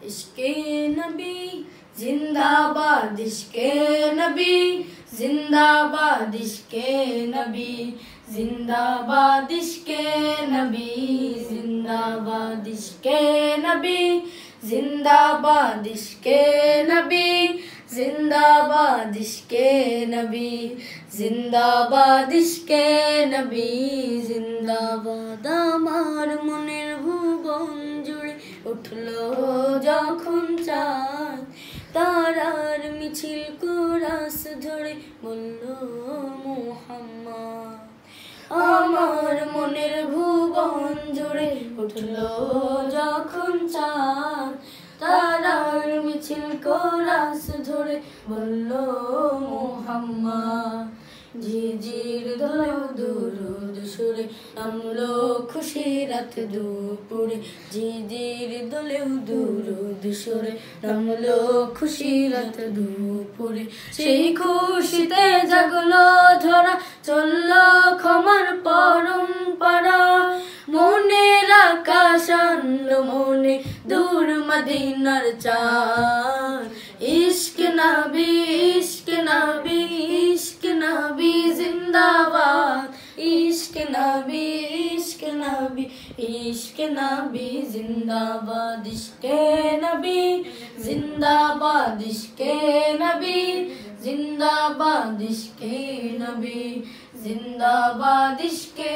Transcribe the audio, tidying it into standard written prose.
इश्के नबी जिंदाबाद, इश्के नबी जिंदाबाद, इश्के नबी जिंदाबाद, इश्के नबी जिंदाबाद, इश्के नबी जिंदाबाद, इश्के नबी जिंदाबाद, इश्के नबी जिंदाबाद, इश्के नबी जिंदाबाद। আমার মনের ভুবন জুড়ে উঠলো যখন চাঁদ, তারার মিছিল কোরাস ধরে বলল মুহাম্মদ। আমার মনের ভুবন জুড়ে উঠলো যখন চাঁদ, তারার মিছিল কোরাস ধরে বলল মুহাম্মদ। ঝিঝির দোলেও দুরুদ সুরে নামলো খুশির রাত দুপুরে, ঝিঝির দোলেও দুরুদ সুরে নামলো খুশির রাত দুপুরে। সেই খুশিতে জাগলো ধরা, চললো ক্ষমার পরম্পরা, মনের আকাশ আনলো মনে দূর মদিনার চাঁদ। ইশক নবী, ইশক নবী, ইশক নবী জিন্দাবাদ, ইশক নবী, ইশক নবী, ইশক নবী জিন্দাবাদ, ইশকে নবী জিন্দাবাদ, ইশকে নবী জিন্দাবাদ, ইশকে নবী জিন্দাবাদ, ইশকে